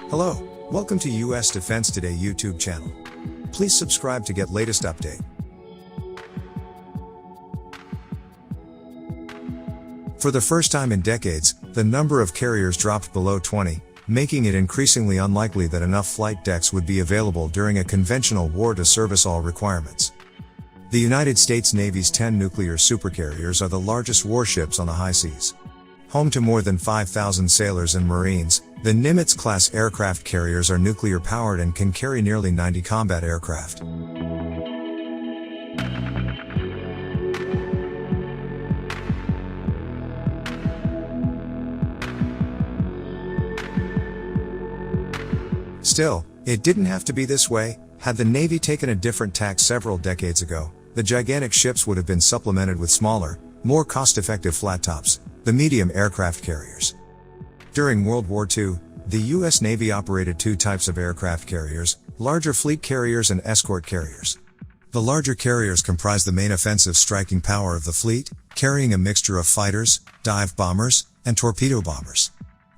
Hello, welcome to US Defense Today YouTube channel. Please subscribe to get latest update. For the first time in decades, the number of carriers dropped below 20, making it increasingly unlikely that enough flight decks would be available during a conventional war to service all requirements. The United States Navy's 10 nuclear supercarriers are the largest warships on the high seas. Home to more than 5,000 sailors and Marines, the Nimitz-class aircraft carriers are nuclear-powered and can carry nearly 90 combat aircraft. Still, it didn't have to be this way. Had the Navy taken a different tack several decades ago, the gigantic ships would have been supplemented with smaller, more cost-effective flat tops, the medium aircraft carriers. During World War II, the U.S. Navy operated two types of aircraft carriers, larger fleet carriers and escort carriers. The larger carriers comprised the main offensive striking power of the fleet, carrying a mixture of fighters, dive bombers, and torpedo bombers.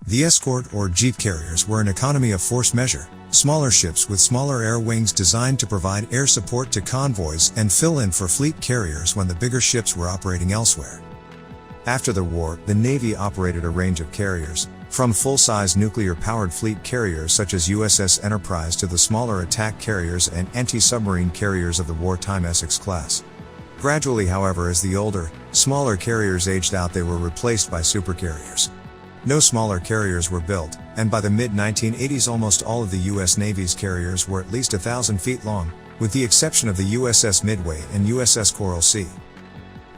The escort or jeep carriers were an economy of force measure, smaller ships with smaller air wings designed to provide air support to convoys and fill in for fleet carriers when the bigger ships were operating elsewhere. After the war, the Navy operated a range of carriers, from full-size nuclear-powered fleet carriers such as USS Enterprise to the smaller attack carriers and anti-submarine carriers of the wartime Essex class. Gradually, however, as the older, smaller carriers aged out, they were replaced by supercarriers. No smaller carriers were built, and by the mid-1980s almost all of the U.S. Navy's carriers were at least 1,000 feet long, with the exception of the USS Midway and USS Coral Sea.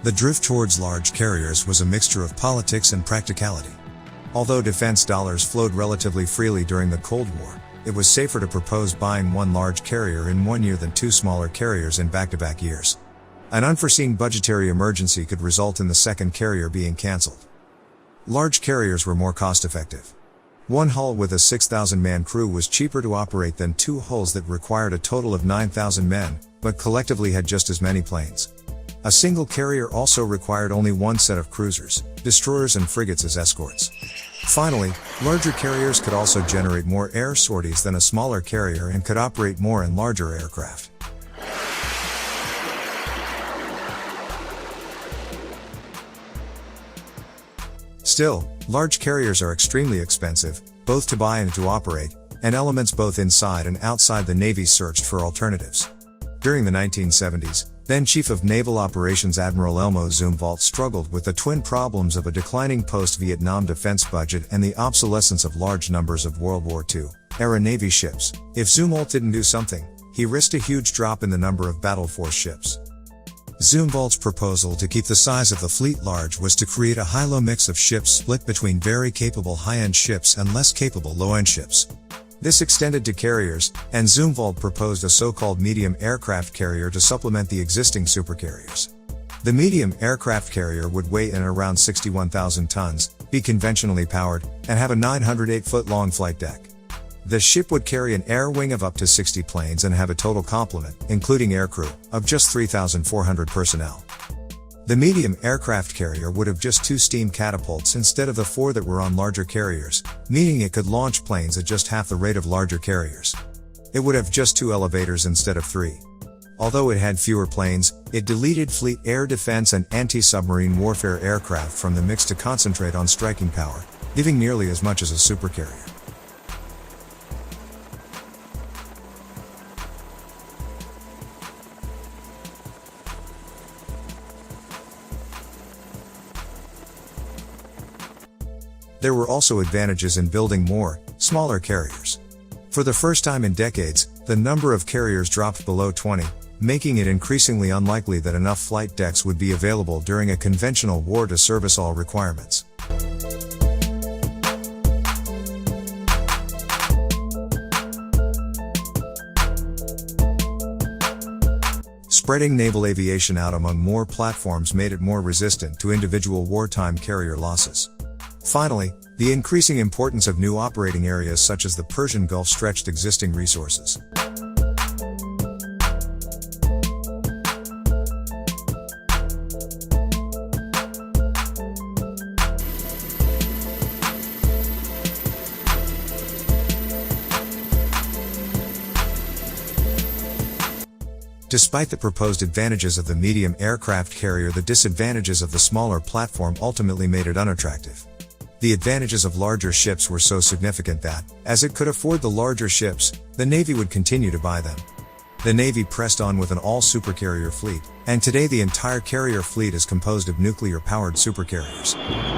The drift towards large carriers was a mixture of politics and practicality. Although defense dollars flowed relatively freely during the Cold War, it was safer to propose buying one large carrier in 1 year than two smaller carriers in back-to-back years. An unforeseen budgetary emergency could result in the second carrier being cancelled. Large carriers were more cost-effective. One hull with a 6,000-man crew was cheaper to operate than two hulls that required a total of 9,000 men, but collectively had just as many planes. A single carrier also required only one set of cruisers, destroyers and frigates as escorts. Finally, larger carriers could also generate more air sorties than a smaller carrier and could operate more and larger aircraft. Still, large carriers are extremely expensive, both to buy and to operate, and elements both inside and outside the Navy searched for alternatives. During the 1970s, then Chief of Naval Operations Admiral Elmo Zumwalt struggled with the twin problems of a declining post-Vietnam defense budget and the obsolescence of large numbers of World War II-era Navy ships. If Zumwalt didn't do something, he risked a huge drop in the number of battle force ships. Zumwalt's proposal to keep the size of the fleet large was to create a high-low mix of ships split between very capable high-end ships and less capable low-end ships. This extended to carriers, and Zumwalt proposed a so-called medium aircraft carrier to supplement the existing supercarriers. The medium aircraft carrier would weigh in around 61,000 tons, be conventionally powered, and have a 908-foot-long flight deck. The ship would carry an air wing of up to 60 planes and have a total complement, including aircrew, of just 3,400 personnel. The medium aircraft carrier would have just 2 steam catapults instead of the 4 that were on larger carriers, meaning it could launch planes at just half the rate of larger carriers. It would have just 2 elevators instead of 3. Although it had fewer planes, it deleted fleet air defense and anti-submarine warfare aircraft from the mix to concentrate on striking power, giving nearly as much as a supercarrier. There were also advantages in building more, smaller carriers. For the first time in decades, the number of carriers dropped below 20, making it increasingly unlikely that enough flight decks would be available during a conventional war to service all requirements. Spreading naval aviation out among more platforms made it more resistant to individual wartime carrier losses. Finally, the increasing importance of new operating areas such as the Persian Gulf stretched existing resources. Despite the proposed advantages of the medium aircraft carrier, the disadvantages of the smaller platform ultimately made it unattractive. The advantages of larger ships were so significant that, as it could afford the larger ships, the Navy would continue to buy them. The Navy pressed on with an all-supercarrier fleet, and today the entire carrier fleet is composed of nuclear-powered supercarriers.